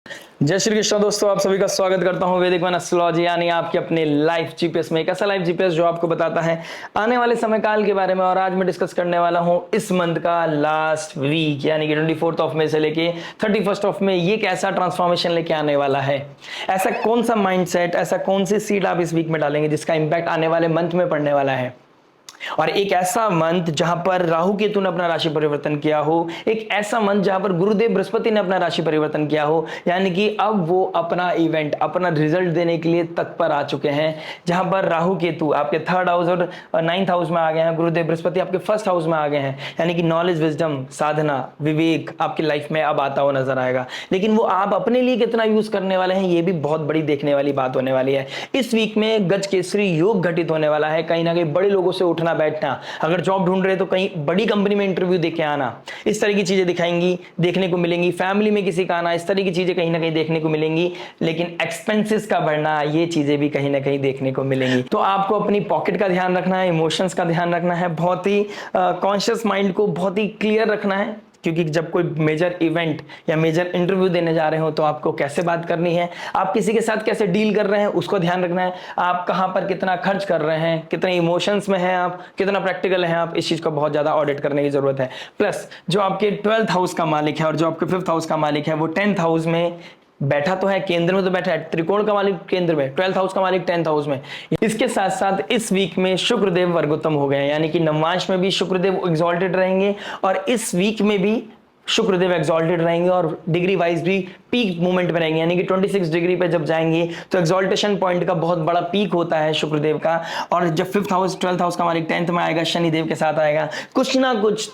जय श्री कृष्ण दोस्तों, आप सभी का स्वागत करता हूं वैदिक वन एस्ट्रोलॉजी यानी आपके अपने लाइफ जीपीएस में। एक ऐसा लाइफ जीपीएस जो आपको बताता है आने वाले समय काल के बारे में। और आज मैं डिस्कस करने वाला हूं इस मंथ का लास्ट वीक यानी कि 24 ऑफ मई से लेके 31 ऑफ मई ये कैसा ट्रांसफॉर्मेशन लेके आने वाला है। ऐसा कौन सा माइंडसेट, ऐसा कौन सी सीड आप इस वीक में डालेंगे जिसका इंपैक्ट आने वाले मंथ में पड़ने वाला है। और एक ऐसा मंथ जहां पर राहु केतु ने अपना राशि परिवर्तन किया हो, एक ऐसा मंथ जहां पर गुरुदेव बृहस्पति ने अपना राशि परिवर्तन किया हो, यानी कि अब वो अपना इवेंट, अपना रिजल्ट देने के लिए तत्पर आ चुके हैं। जहां पर राहु केतु आपके 3rd हाउस और 9th हाउस में आ गए हैं, गुरुदेव बृहस्पति आपके 1st हाउस में आ गए हैं, यानी कि नॉलेज, विजडम, साधना, विवेक आपकी लाइफ में अब आता हुआ नजर आएगा। लेकिन वो आप अपने लिए कितना यूज करने वाले हैं ये भी बहुत बड़ी देखने वाली बात होने वाली है। इस वीक में गज केसरी योग घटित होने वाला है। कहीं ना कहीं बड़े लोगों से उठना बैठना, अगर जॉब ढूंढ रहे तो कहीं बड़ी कंपनी में इंटरव्यू देके आना, इस तरह की चीजें दिखाएंगी, देखने को मिलेंगी। फैमिली में किसी का आना, इस तरह की चीजें कहीं ना कहीं देखने को मिलेंगी। लेकिन एक्सपेंसेस का बढ़ना, ये चीजें भी कहीं ना कहीं देखने को मिलेंगी। तो आपको अपनी पॉकेट का ध्यान रखना है, इमोशंस का ध्यान रखना है, बहुत ही कॉन्शियस माइंड को बहुत ही क्लियर रखना है। क्योंकि जब कोई मेजर इवेंट या मेजर इंटरव्यू देने जा रहे हो तो आपको कैसे बात करनी है, आप किसी के साथ कैसे डील कर रहे हैं उसको ध्यान रखना है। आप कहां पर कितना खर्च कर रहे हैं, कितने इमोशंस में हैं आप, कितना प्रैक्टिकल है आप, इस चीज को बहुत ज्यादा ऑडिट करने की जरूरत है। प्लस जो आपके 12th हाउस का मालिक है और जो आपके 5th हाउस का मालिक है वो 10th हाउस में बैठा तो है, केंद्र में तो बैठा है, त्रिकोण का मालिक केंद्र में, 12th हाउस का मालिक 10th हाउस में। इसके साथ साथ इस वीक में शुक्रदेव वर्गोत्तम हो गए हैं, यानी कि नवमांश में भी शुक्रदेव एग्जॉल्टेड रहेंगे और इस वीक में भी शुक्रदेव एक्सॉल्टेड रहेंगे और डिग्री वाइज भी पीक मूवमेंट में रहेंगे। यानी कि 26 डिग्री पे जब जाएंगे तो एक्सॉल्टेशन पॉइंट का बहुत बड़ा पीक होता है शुक्रदेव का। और जब 5th हाउस 12th हाउस का मालिक 10th में आएगा, शनिदेव के साथ आएगा, कुछ ना कुछ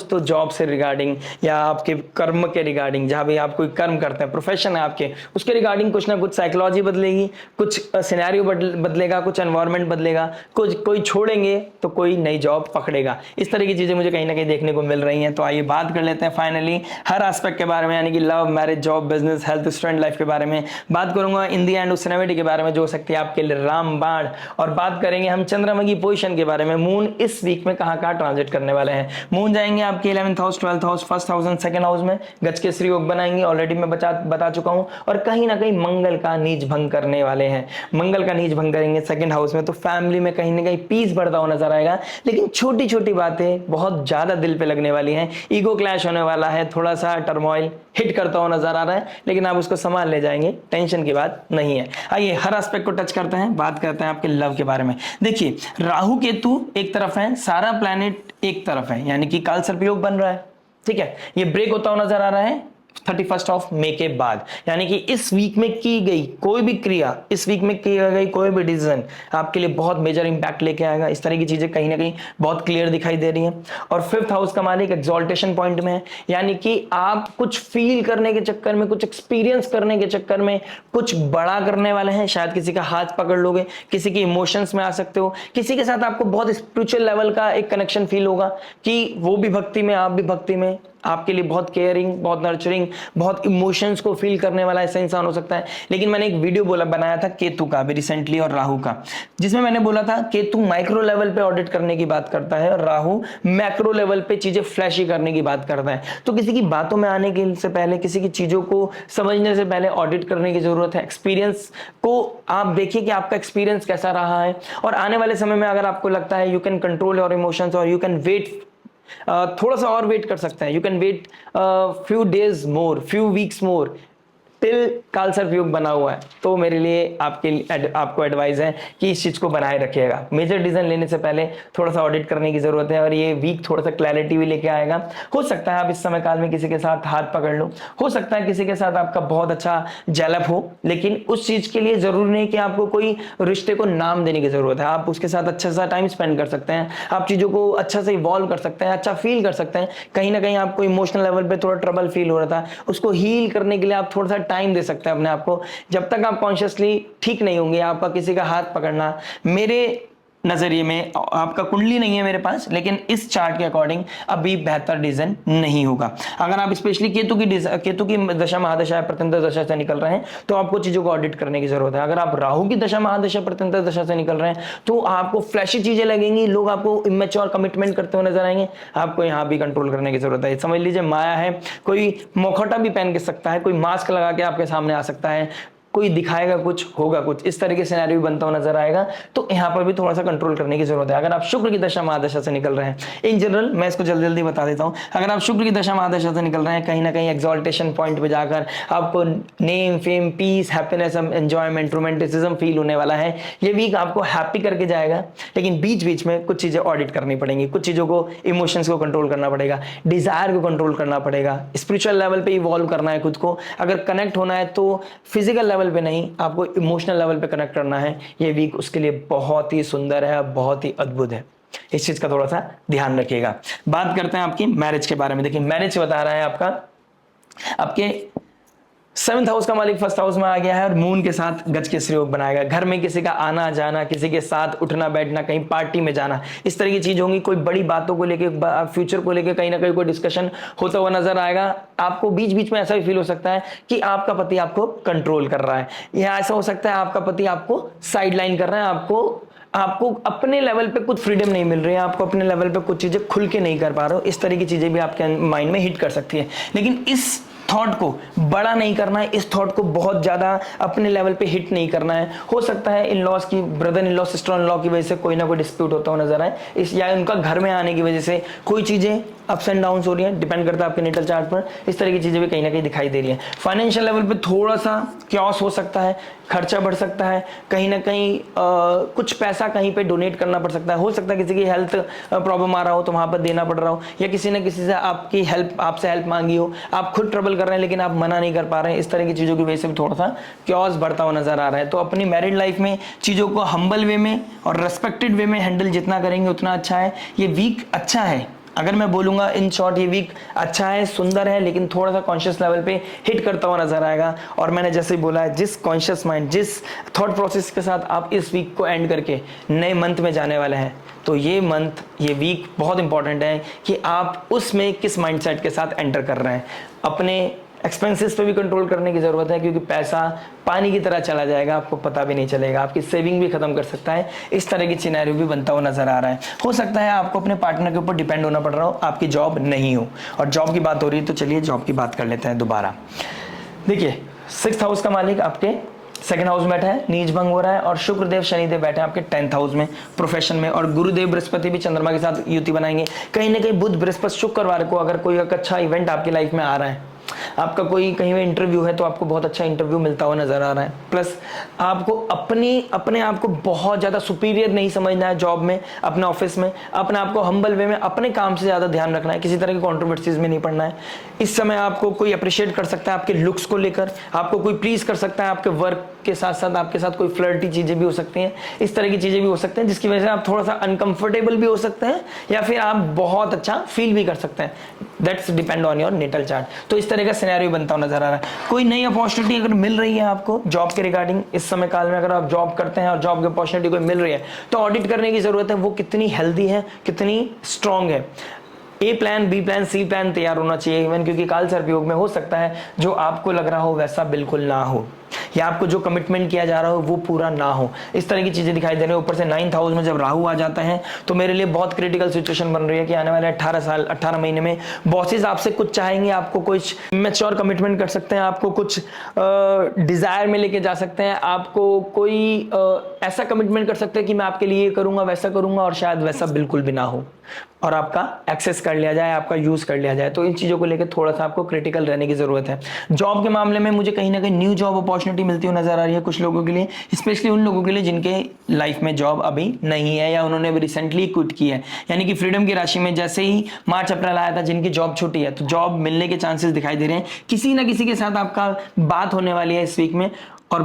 तो जॉब से रिगार्डिंग या आपके कर्म के रिगार्डिंग, जहां भी आप कोई कर्म करते हैं, प्रोफेशन है आपके, उसके रिगार्डिंग कुछ ना कुछ साइकोलॉजी बदलेगी, कुछ सिनेरियो बदलेगा, कुछ एनवायरमेंट बदलेगा, कुछ कोई छोड़ेंगे तो कोई नई जॉब पकड़ेगा। इस तरह की चीजें मुझे कहीं ना कहीं देखने को मिल रही हैं। तो आइए बात कर लेते हैं फाइनली हर एस्पेक्ट के बारे में, यानी कि love, marriage, job, business, health, student life के बारे में बात करूंगा। इन दी एंड उस रेमेडी के बारे में जो हो सकती है आपके लिए रामबाण। और बात करेंगे हम चंद्रमा की पोजीशन के बारे में। मून इस वीक में कहां ट्रांजिट करने वाले हैं। मून जाएंगे आपके 11th house, 12th house, 1st house and 2nd house में, गज केसरी योग बनाएंगे, ऑलरेडी मैं बता चुका हूं। और कहीं ना कहीं मंगल का नीच भंग करने वाले हैं, मंगल का नीच भंग करेंगे 2nd हाउस में। तो फैमिली में कहीं ना कहीं पीस बढ़ता हुआ नजर आएगा। लेकिन छोटी छोटी बातें बहुत ज्यादा दिल पे लगने वाली हैं, ईगो क्लैश होने वाला है, थोड़ा सा टर्मोइल हिट करता हुआ नजर आ रहा है, लेकिन आप उसको संभाल ले जाएंगे, टेंशन की बात नहीं है। आइए हर एस्पेक्ट को टच करते हैं, बात करते हैं आपके लव के बारे में। देखिए राहु केतु एक तरफ है, सारा प्लैनेट एक तरफ है, यानी कि काल सर्प योग बन रहा है। ठीक है, ये ब्रेक होता हुआ नजर आ रहा है 31 ऑफ मई के बाद। यानी कि इस वीक में की गई कोई भी क्रिया, इस वीक में की गई कोई भी डिसीजन आपके लिए बहुत मेजर इंपैक्ट लेके आएगा। इस तरह की चीजें कहीं ना कहीं बहुत क्लियर दिखाई दे रही हैं। और 5th हाउस का मालिक एक्सॉल्टेशन पॉइंट में है, यानी कि आप कुछ फील करने के चक्कर में, कुछ एक्सपीरियंस करने के चक्कर में कुछ बड़ा करने वाले हैं। शायद किसी का हाथ पकड़ लोगे, किसी के इमोशंस में आ सकते हो, किसी के साथ आपको बहुत स्पिरिचुअल लेवल का एक कनेक्शन फील होगा कि वो भी भक्ति में, आप भी भक्ति में, आपके लिए बहुत केयरिंग, बहुत नर्चरिंग, बहुत इमोशंस को फील करने वाला ऐसा इंसान हो सकता है। लेकिन मैंने एक वीडियो बनाया था केतु का भी रिसेंटली और राहु का, जिसमें मैंने बोला था केतु माइक्रो लेवल पे ऑडिट करने की बात करता है और राहु मैक्रो लेवल पे चीजें फ्लैशी करने की बात करता है। तो किसी की बातों में आने के से पहले, किसी की चीजों को समझने से पहले ऑडिट करने की जरूरत है। एक्सपीरियंस को आप देखिए कि आपका एक्सपीरियंस कैसा रहा है। और आने वाले समय में अगर आपको लगता है you can control your emotions और यू कैन वेट, थोड़ा सा और वेट कर सकते हैं, you can wait few days more, few weeks more till काल सर्प योग बना हुआ है, तो मेरे लिए आपको एडवाइस है कि इस चीज को बनाए रखिएगा। मेजर डिसीजन लेने से पहले थोड़ा सा ऑडिट करने की जरूरत है और ये वीक थोड़ा सा क्लैरिटी भी लेके आएगा। हो सकता है आप इस समय काल में किसी के साथ हाथ पकड़ लो, हो सकता है किसी के साथ आपका बहुत अच्छा जैलअप हो, लेकिन उस चीज के लिए जरूरी नहीं कि आपको कोई रिश्ते को नाम देने की जरूरत है। आप उसके साथ अच्छा सा टाइम स्पेंड कर सकते हैं, आप चीजों को अच्छा से इवॉल्व कर सकते हैं, अच्छा फील कर सकते हैं। कहीं ना कहीं आपको इमोशनल लेवल पे थोड़ा ट्रबल फील हो रहा था, उसको हील करने के लिए आप थोड़ा सा टाइम दे सकते हैं अपने आप को। जब तक आप कॉन्शियसली ठीक नहीं होंगे, आपका किसी का हाथ पकड़ना मेरे नजरिए में, आपका कुंडली नहीं है मेरे पास, लेकिन इस चार्ट के अकॉर्डिंग अभी बेहतर डिसीजन नहीं होगा। अगर आप स्पेशली केतु की दशा महादशा प्रत्यंतर दशा से निकल रहे हैं तो आपको चीजों को ऑडिट करने की जरूरत है। अगर आप राहु की दशा महादशा प्रत्यंतर दशा से निकल रहे हैं तो आपको फ्लैशी चीजें लगेंगी, लोग आपको इमेच्योर कमिटमेंट करते हुए नजर आएंगे, आपको यहां भी कंट्रोल करने की जरूरत है। समझ लीजिए माया है, कोई मुखौटा भी पहन के सकता है, कोई मास्क लगा के आपके सामने आ सकता है, कोई दिखाएगा कुछ होगा कुछ, इस तरह के सिनेरियो भी बनता हुआ नजर आएगा। तो यहाँ पर भी थोड़ा सा कंट्रोल करने की जरूरत है। अगर आप शुक्र की दशा महादशा से निकल रहे हैं, इन जनरल मैं इसको जल्दी जल्दी बता देता हूँ, अगर आप शुक्र की दशा महादशा से निकल रहे हैं, कहीं ना कहीं एक्सॉल्टेशन पॉइंट पे जाकर आपको name, fame, peace, happiness, enjoyment, romanticism feel होने वाला है। ये वीक आपको हैप्पी करके जाएगा, लेकिन बीच बीच में कुछ चीजें ऑडिट करनी पड़ेंगी, कुछ चीजों को, इमोशंस को कंट्रोल करना पड़ेगा, डिजायर को कंट्रोल करना पड़ेगा, स्पिरिचुअल लेवल पे इवॉल्व करना है खुद को। अगर कनेक्ट होना है तो फिजिकल लेवल पे नहीं, आपको इमोशनल लेवल पे कनेक्ट करना है। ये वीक उसके लिए बहुत ही सुंदर है, बहुत ही अद्भुत है। इस चीज का थोड़ा सा ध्यान रखिएगा। बात करते हैं आपकी मैरिज के बारे में। देखिए मैरिज बता रहा है आपके 7th हाउस का मालिक 1st हाउस में आ गया है और मून के साथ गज के योग बनाएगा। घर में किसी का आना जाना, किसी के साथ उठना बैठना, कहीं पार्टी में जाना, इस तरह की चीज होंगी। कोई बड़ी बातों को लेके, फ्यूचर को लेके कहीं ना कहीं कोई डिस्कशन होता हुआ नजर आएगा। आपको बीच बीच में ऐसा भी फील हो सकता है कि आपका पति आपको कंट्रोल कर रहा है, या ऐसा हो सकता है आपका पति आपको साइडलाइन कर रहा है, आपको अपने लेवल पे कुछ फ्रीडम नहीं मिल रही है, आपको अपने लेवल पे कुछ चीजें खुल के नहीं कर पा रहे हो। इस तरह की चीजें भी आपके माइंड में हिट कर सकती है। लेकिन इस थॉट को बड़ा नहीं करना है, इस थॉट को बहुत ज्यादा अपने लेवल पे हिट नहीं करना है। हो सकता है इन लॉस की, brother in law, sister in law की वजह से कोई ना कोई डिस्प्यूट होता हुआ नजर आए, इस या उनका घर में आने की वजह से कोई चीजें अप्स एंड डाउन हो रही है, डिपेंड करता है आपके नेटल चार्ट पर। इस तरह की चीजें भी कहीं ना कहीं दिखाई दे रही है। फाइनेंशियल लेवल पे थोड़ा सा क्योस हो सकता है, खर्चा बढ़ सकता है, कहीं ना कहीं कुछ पैसा कहीं पे डोनेट करना पड़ सकता है। हो सकता है किसी की हेल्थ प्रॉब्लम आ रहा हो तो वहां पर देना पड़ रहा हो, या किसी ने किसी से आपसे हेल्प मांगी हो, आप खुद ट्रबल कर रहे हैं लेकिन आप मना नहीं कर पा रहे हैं। इस तरह की चीजों की वजह से भी थोड़ा सा क्योस बढ़ता हुआ नजर आ रहा है। तो अपनी मैरिड लाइफ में चीजों को हम्बल वे में और रेस्पेक्टेड वे में हैंडल जितना करेंगे उतना अच्छा है। ये वीक अच्छा है, अगर मैं बोलूंगा इन शॉर्ट ये वीक अच्छा है, सुंदर है, लेकिन थोड़ा सा कॉन्शियस लेवल पे हिट करता हुआ नजर आएगा। और मैंने जैसे ही बोला है, जिस कॉन्शियस माइंड, जिस थॉट प्रोसेस के साथ आप इस वीक को एंड करके नए मंथ में जाने वाले हैं, तो ये मंथ, ये वीक बहुत इंपॉर्टेंट है कि आप उसमें किस माइंडसेट के साथ एंटर कर रहे हैं। अपने एक्सपेंसेस पे भी कंट्रोल करने की जरूरत है, क्योंकि पैसा पानी की तरह चला जाएगा, आपको पता भी नहीं चलेगा, आपकी सेविंग भी खत्म कर सकता है। इस तरह की सिनेरियो भी बनता हुआ नजर आ रहा है। हो सकता है आपको अपने पार्टनर के ऊपर डिपेंड होना पड़ रहा हो, आपकी जॉब नहीं हो। और जॉब की बात हो रही है तो चलिए जॉब की बात कर लेते हैं दोबारा। देखिए 6th हाउस का मालिक आपके 2nd हाउस में बैठा है, नीच भंग हो रहा है, और शुक्रदेव शनिदेव बैठे हैं आपके 10th हाउस में, प्रोफेशन में, और गुरुदेव बृहस्पति भी चंद्रमा के साथ युति बनाएंगे। कहीं ना कहीं बुध बृहस्पति शुक्रवार को अगर कोई अच्छा इवेंट आपकी लाइफ में आ रहा है, आपका कोई कहीं में इंटरव्यू है, तो आपको बहुत अच्छा इंटरव्यू मिलता हुआ नजर आ रहा है। प्लस आपको अपने आप को बहुत ज्यादा सुपीरियर नहीं समझना है जॉब में, अपने ऑफिस में, अपने आप को हम्बल वे में, अपने काम से ज्यादा ध्यान रखना है, किसी तरह की कंट्रोवर्सीज में नहीं पड़ना है। इस समय आपको कोई अप्रिशिएट कर सकता है आपके लुक्स को लेकर, आपको कोई प्लीज कर सकता है आपके वर्क के साथ साथ, आपके साथ कोई फ्लर्टी चीजें भी हो सकती हैं, इस तरह की चीजें भी हो सकती हैं, जिसकी वजह से आप थोड़ा सा अनकंफर्टेबल भी हो सकते हैं, या फिर आप बहुत अच्छा फील भी कर सकते हैं। That's depend on your natal chart. तो इस तरह का सिनेरियो बनता हुआ नजर आ रहा है। कोई नई अपॉर्चुनिटी अगर मिल रही है आपको जॉब के रिगार्डिंग, इस समय काल में अगर आप जॉब करते हैं और जॉब की अपॉर्चुनिटी कोई मिल रही है, तो ऑडिट करने की जरूरत है वो कितनी हेल्दी है, कितनी स्ट्रांग है। ए प्लान, बी प्लान, सी प्लान तैयार होना चाहिए इवन, क्योंकि काल सर्पयोग में हो सकता है जो आपको लग रहा हो वैसा बिल्कुल ना हो, या आपको जो कमिटमेंट किया जा रहा हो वो पूरा ना हो। इस तरह की चीजें दिखाई दे रही है। ऊपर से 9th हाउस में जब राहु आ जाता है तो मेरे लिए बहुत क्रिटिकल सिचुएशन बन रही है कि आने वाले 18 महीने में बॉसेस आपसे कुछ चाहेंगे, आपको कुछ मैच्योर कमिटमेंट कर सकते हैं, आपको कुछ डिजायर में लेके जा सकते हैं, आपको कोई ऐसा कमिटमेंट कर सकते हैं कि मैं आपके लिए ये करूंगा, वैसा करूंगा, और शायद वैसा बिल्कुल भी ना हो और आपका एक्सेस कर लिया जाए, आपका यूज कर लिया जाए। तो इन चीजों को लेकर थोड़ा सा आपको क्रिटिकल रहने की जरूरत है। जॉब के मामले में मुझे कहीं ना कहीं न्यू जॉब अपॉर्चुनिटी मिलती हुई नजर आ रही है कुछ लोगों के लिए, स्पेशली उन लोगों के लिए जिनके लाइफ में जॉब अभी नहीं है या उन्होंने अभी रिसेंटली क्विट की है। यानी कि फ्रीडम की राशि में जैसे ही मार्च अप्रैल आया था, जिनकी जॉब छूटी है, तो जॉब मिलने के चांसेस दिखाई दे रहे हैं। किसी ना किसी के साथ आपका बात होने वाली है इस वीक में, और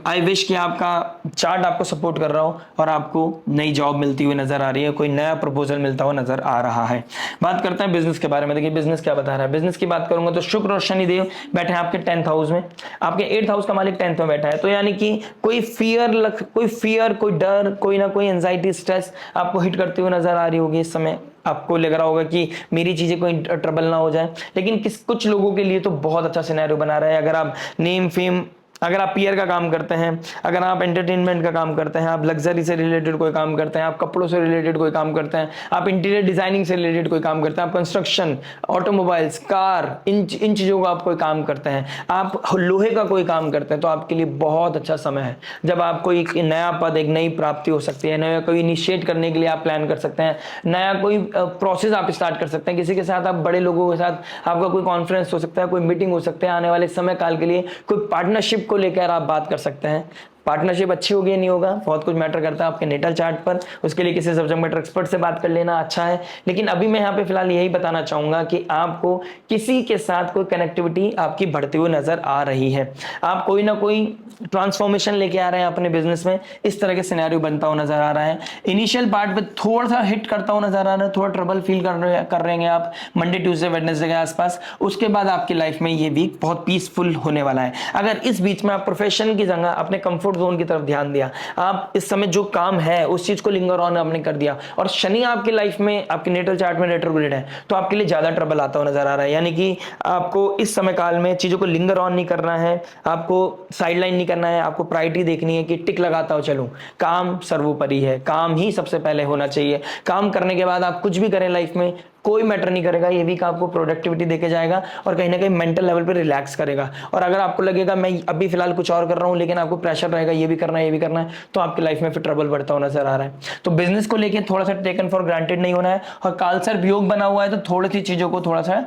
आई विश कि आपका चार्ट आपको सपोर्ट कर रहा हो और आपको नई जॉब मिलती हुई नजर आ रही है, कोई नया प्रपोजल मिलता हुआ नजर आ रहा है। बात करते हैं बिजनेस के बारे में। देखिए बिजनेस क्या बता रहा है। बिजनेस की बात करूंगा तो शुक्र और शनिदेव बैठे हैं आपके 10th हाउस में, आपके 8th हाउस का मालिक 10th में बैठा है। तो यानी कि कोई फियर, कोई डर, कोई ना कोई एंजाइटी, स्ट्रेस आपको हिट करते हुए नजर आ रही होगी इस समय। आपको लग रहा होगा कि मेरी चीजें कोई ट्रबल ना हो जाए, लेकिन कुछ लोगों के लिए तो बहुत अच्छा सिनेरियो बना रहा है। अगर आप नेम फेम, अगर आप पीयर का काम करते हैं, अगर आप एंटरटेनमेंट का काम करते हैं, आप लग्जरी से रिलेटेड कोई काम करते हैं, आप कपड़ों से रिलेटेड कोई काम करते हैं, आप इंटीरियर डिजाइनिंग से रिलेटेड कोई काम करते हैं, आप कंस्ट्रक्शन, ऑटोमोबाइल्स, कार, इन चीजों का आप कोई काम करते हैं, आप लोहे का कोई काम करते हैं, तो आपके लिए बहुत अच्छा समय है जब आपको एक नया पद, एक नई प्राप्ति हो सकती है, नया कोई इनिशिएट करने के लिए आप प्लान कर सकते हैं, नया कोई प्रोसेस आप स्टार्ट कर सकते हैं, किसी के साथ, आप बड़े लोगों के साथ आपका कोई कॉन्फ्रेंस हो सकता है, कोई मीटिंग हो सकता है, आने वाले समय काल के लिए कोई पार्टनरशिप को लेकर आप बात कर सकते हैं। पार्टनरशिप अच्छी होगी या नहीं होगा, बहुत कुछ मैटर करता है आपके नेटल चार्ट पर। उसके लिए किसी सब्जेक्ट मैटर एक्सपर्ट से बात कर लेना अच्छा है। लेकिन अभी मैं यहाँ पे फिलहाल यही बताना चाहूंगा कि आपको किसी के साथ कोई कनेक्टिविटी आपकी बढ़ती हुई नजर आ रही है, आप कोई ना कोई ट्रांसफॉर्मेशन लेके आ रहे हैं अपने बिजनेस में, इस तरह के सिनेरियो बनता हुआ नजर आ रहा है। इनिशियल पार्ट पे थोड़ा सा हिट करता हुआ नजर आ रहा है, थोड़ा ट्रबल फील कर रहे हैं आप मंडे ट्यूसडे वेडनेसडे के आसपास। उसके बाद आपकी लाइफ में ये वीक बहुत पीसफुल होने वाला है। अगर इस बीच में आप प्रोफेशन की जगह अपने कंफर्ट जोन की तरफ ध्यान दिया, आप इस समय जो काम है उस चीज को लिंगर ऑन आपने कर दिया, और शनि आपकी लाइफ में, आपके नेटल चार्ट में रेट्रोग्रेड है, तो आपके लिए ज्यादा ट्रबल आता हुआ नजर आ रहा है। यानी कि आपको इस समय काल में चीजों को लिंगर ऑन नहीं करना है, आपको साइडलाइन नहीं करना है, आपको प्रायोरिटी देखनी है कि टिक लगाता हो चलूं। काम सर्वोपरि है, काम ही सबसे पहले होना चाहिए। काम करने के बाद आप कुछ भी करें लाइफ में कोई मैटर नहीं करेगा, ये वीक आपको प्रोडक्टिविटी देके जाएगा और कहीं ना कहीं मेंटल लेवल पे रिलैक्स करेगा। और अगर आपको लगेगा मैं अभी फिलहाल कुछ और कर रहा हूं, लेकिन आपको प्रेशर रहेगा ये भी करना है ये भी करना है, तो आपकी लाइफ में फिर ट्रबल बढ़ता हुआ नजर आ रहा है। तो बिजनेस को लेकर थोड़ा सा टेकन फॉर ग्रांटेड नहीं होना है, और कालसर्प योग बना हुआ है तो थोड़ी सी चीजों को थोड़ा सा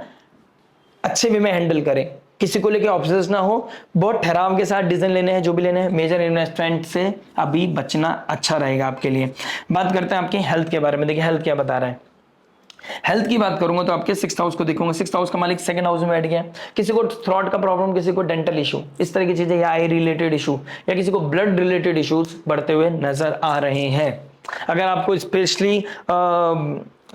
अच्छे वे में हैंडल करें, किसी को लेके ऑब्सेस ना हो, बहुत ठहराव के साथ डिसीजन लेने हैं जो भी लेने हैं। मेजर इन्वेस्टमेंट से अभी बचना अच्छा रहेगा आपके लिए। बात करते हैं आपके हेल्थ के बारे में। देखिए हेल्थ क्या बता रहा है। हेल्थ की बात करूंगा तो आपके 6th हाउस को देखूंगा, 6th हाउस का मालिक 2nd हाउस में बैठ गया। किसी को थ्रॉट का प्रॉब्लम, किसी को डेंटल इशू, इस तरह की चीजें, या आई रिलेटेड इशू, या किसी को ब्लड रिलेटेड इश्यूज बढ़ते हुए नजर आ रहे हैं। अगर आपको स्पेशली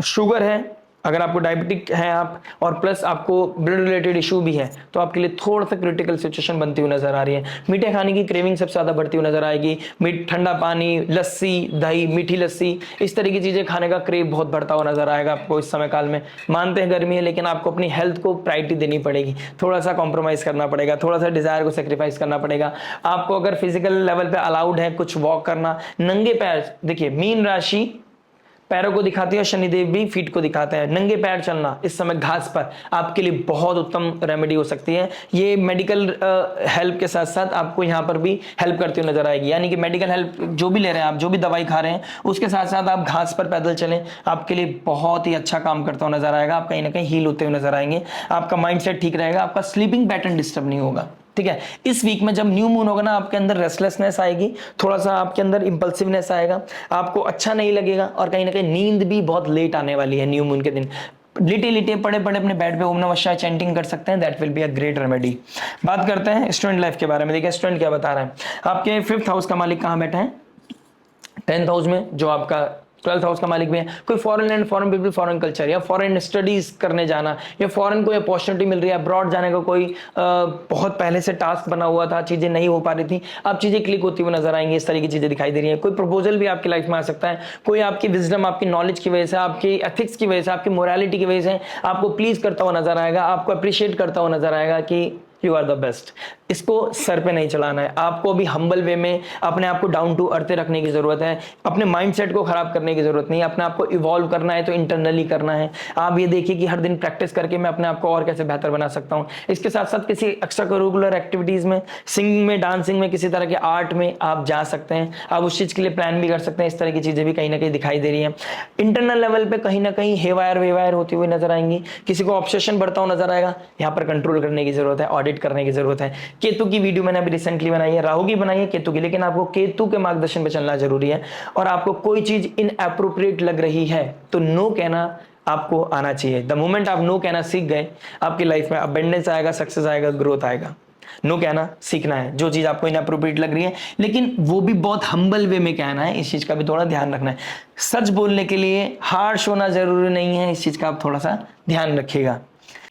शुगर है, अगर आपको डायबिटिक है आप, और प्लस आपको ब्लड रिलेटेड इशू भी है, तो आपके लिए थोड़ा सा क्रिटिकल सिचुएशन बनती हुई नजर आ रही है। मीठे खाने की क्रेविंग सबसे ज्यादा बढ़ती हुई नजर आएगी। ठंडा पानी, लस्सी, दही, मीठी लस्सी, इस तरह की चीजें खाने का क्रेव बहुत बढ़ता हुआ नजर आएगा आपको इस समय काल में। मानते हैं गर्मी है, लेकिन आपको अपनी हेल्थ को प्रायोरिटी देनी पड़ेगी, थोड़ा सा कॉम्प्रोमाइज करना पड़ेगा, थोड़ा सा डिजायर को सेक्रीफाइस करना पड़ेगा आपको। अगर फिजिकल लेवल पे अलाउड है कुछ वॉक करना, नंगे पैर, देखिए मीन राशि पैरों को दिखाती है और शनिदेव भी फीट को दिखाते हैं। नंगे पैर चलना इस समय घास पर आपके लिए बहुत उत्तम रेमेडी हो सकती है। ये मेडिकल हेल्प के साथ साथ आपको यहाँ पर भी हेल्प करती हुई नजर आएगी। यानी कि मेडिकल हेल्प जो भी ले रहे हैं आप, जो भी दवाई खा रहे हैं, उसके साथ साथ आप घास पर पैदल चलें, आपके लिए बहुत ही अच्छा काम करता हुआ नजर आएगा। आप कहीं ना कहीं हील होते हुए नजर आएंगे, आपका माइंडसेट ठीक रहेगा, आपका स्लीपिंग पैटर्न डिस्टर्ब नहीं होगा। ठीक है, इस वीक में जब न्यू मून होगा ना, आपके अंदर रेस्टलेसनेस आएगी, थोड़ा सा आपके अंदर इंपल्सिवनेस आएगा, आपको अच्छा नहीं लगेगा, और कहीं ना कहीं नींद भी बहुत लेट आने वाली है न्यू मून के दिन। लिटे लिटे पड़े पड़े अपने बेड पे ओम नमः शिवाय चैंटिंग कर सकते हैं, that will be a great remedy. बात करते हैं स्टूडेंट लाइफ के बारे में। देखिए स्टूडेंट क्या बता रहा है। आपके 5th हाउस का मालिक कहां बैठा है? 10th हाउस में, जो आपका 12th हाउस का मालिक भी है। कोई foreign land, foreign people, foreign culture, या फॉरेन स्टडीज करने जाना, या फॉरेन कोई अपॉर्चुनिटी मिल रही है, अब्रॉड जाने का कोई बहुत पहले से टास्क बना हुआ था, चीजें नहीं हो पा रही थी, अब चीजें क्लिक होती हुई नजर आएंगी, इस तरह की चीजें दिखाई दे रही है। कोई प्रपोजल भी आपकी लाइफ में आ सकता है, कोई आपकी विजडम, आपकी नॉलेज की वजह से, आपकी एथिक्स की वजह से, आपकी मोरालिटी की वजह से आपको प्लीज करता हुआ नजर आएगा, आपको अप्रिशिएट करता हुआ नजर आएगा कि यू आर द बेस्ट। इसको सर पे नहीं चलाना है, आपको भी हम्बल वे में अपने आप को डाउन टू अर्थ रखने की जरूरत है। अपने माइंडसेट को खराब करने की जरूरत नहीं है, अपने आप को इवॉल्व करना है तो इंटरनली करना है। आप ये देखिए कि हर दिन प्रैक्टिस करके मैं अपने आप को और कैसे बेहतर बना सकता हूँ। इसके साथ साथ किसी एक्स्ट्रा करिकुलर एक्टिविटीज में, सिंगिंग में, डांसिंग में, किसी तरह के आर्ट में आप जा सकते हैं, आप उस चीज के लिए प्लान भी कर सकते हैं। इस तरह की चीजें भी कहीं ना कहीं दिखाई दे रही है। इंटरनल लेवल पे कहीं ना कहीं हेवायर वेवायर होती हुई नजर आएंगी, किसी को ऑब्सेशन बढ़ता हुआ नजर आएगा, यहाँ पर कंट्रोल करने की जरूरत है, ऑडिट करने की जरूरत है। केतु की वीडियो मैंने अभी रिसेंटली बनाई है, राहु की बनाई है, केतु की, लेकिन आपको केतु के मार्गदर्शन पे चलना जरूरी है। और आपको कोई चीज इनएप्रोप्रिएट लग रही है तो नो कहना आपको आना चाहिए। द मोमेंट आप नो कहना सीख गए, आपकी लाइफ में अबंडेंस आएगा, सक्सेस आएगा, ग्रोथ आएगा। नो कहना सीखना है, जो चीज आपको इनअप्रोप्रिएट लग रही है, लेकिन वो भी बहुत हम्बल वे में कहना है, इस चीज का भी थोड़ा ध्यान रखना है। सच बोलने के लिए हार्श होना जरूरी नहीं है, इस चीज का आप थोड़ा सा ध्यान रखिएगा।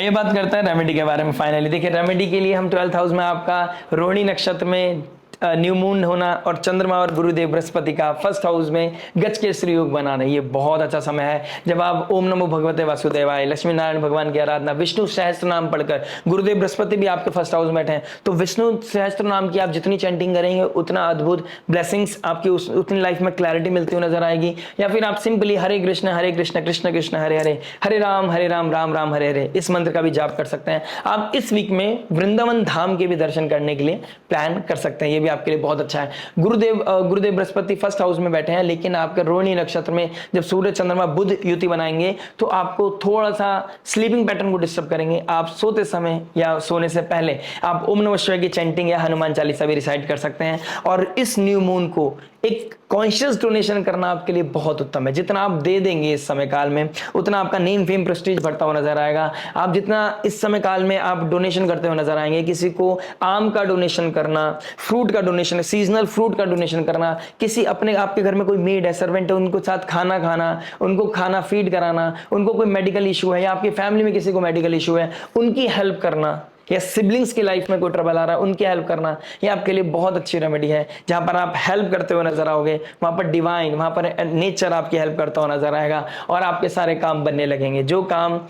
ये बात करते हैं रेमेडी के बारे में। फाइनली देखिए, रेमेडी के लिए हम 12th हाउस में आपका रोहिणी नक्षत्र में न्यू मून होना और चंद्रमा और गुरुदेव बृहस्पति का फर्स्ट हाउस में गजकेसरी योग बना रहे, ये बहुत अच्छा समय है जब आप ओम नमो भगवते वासुदेवाय, लक्ष्मी नारायण भगवान की आराधना, विष्णु सहस्त्र नाम पढ़कर, गुरुदेव बृहस्पति भी आपके फर्स्ट हाउस में बैठे हैं, तो विष्णु सहस्त्र नाम की आप जितनी चैंटिंग करेंगे उतना अद्भुत ब्लेसिंग्स आपकी उतनी लाइफ में क्लैरिटी मिलती हुई नजर आएगी। या फिर आप सिंपली हरे कृष्ण कृष्ण कृष्ण हरे हरे, हरे राम राम राम हरे हरे, इस मंत्र का भी जाप कर सकते हैं। आप इस वीक में वृंदावन धाम के भी दर्शन करने के लिए प्लान कर सकते हैं, ये भी आपके लिए बहुत अच्छा है। गुरुदेव बृहस्पति फर्स्ट हाउस में बैठे हैं, लेकिन आपके रोहिणी नक्षत्र में जब सूर्य चंद्रमा बुध युति बनाएंगे तो आपको थोड़ा सा स्लीपिंग पैटर्न को डिस्टर्ब करेंगे। आप सोते समय या सोने से पहले आप ओम नमः शिवाय की चैंटिंग या हनुमान चालीसा भी रिसाइट कर सकते हैं। और इस न्यू मून को एक कॉन्शियस डोनेशन करना आपके लिए बहुत उत्तम है। जितना आप दे देंगे इस समय काल में, उतना आपका नेम फेम प्रेस्टीज बढ़ता हुआ नजर आएगा। आप जितना इस समय काल में आप डोनेशन करते हुए नजर आएंगे, किसी को आम का डोनेशन करना, फ्रूट का डोनेशन, सीजनल फ्रूट का डोनेशन करना, किसी अपने आपके घर में कोई मेड है, सर्वेंट है, उनको साथ खाना खाना, उनको खाना फीड कराना, उनको कोई मेडिकल इशू है या आपकी फैमिली में किसी को मेडिकल इशू है, उनकी हेल्प करना, या सिबलिंग्स की लाइफ में कोई ट्रबल आ रहा है उनकी हेल्प करना, ये आपके लिए बहुत अच्छी रेमेडी है। जहां पर आप हेल्प करते हुए नजर आओगे, वहां पर डिवाइन, वहां पर नेचर आपकी हेल्प करता हुआ नजर आएगा और आपके सारे काम बनने लगेंगे। जो काम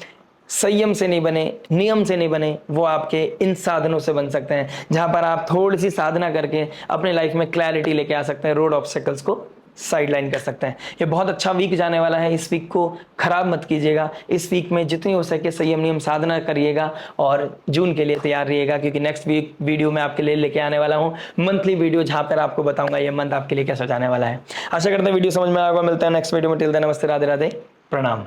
संयम से नहीं बने, नियम से नहीं बने, वो आपके इन साधनों से बन सकते हैं, जहां पर आप थोड़ी सी साधना करके अपने लाइफ में क्लैरिटी लेके आ सकते हैं, रोड ऑब्स्टेकल्स को साइडलाइन कर सकते हैं। ये बहुत अच्छा वीक जाने वाला है, इस वीक को खराब मत कीजिएगा। इस वीक में जितनी हो सके संयम नियम साधना करिएगा और जून के लिए तैयार रहिएगा, क्योंकि नेक्स्ट वीक वीडियो मैं आपके लिए लेके आने वाला हूं, मंथली वीडियो, जहां पर आपको बताऊंगा ये मंथ आपके लिए कैसा जाने वाला है। आशा करते हैं वीडियो समझ में आएगा। मिलता है नेक्स्ट वीडियो में। टिल देन नमस्ते, राधे राधे, प्रणाम।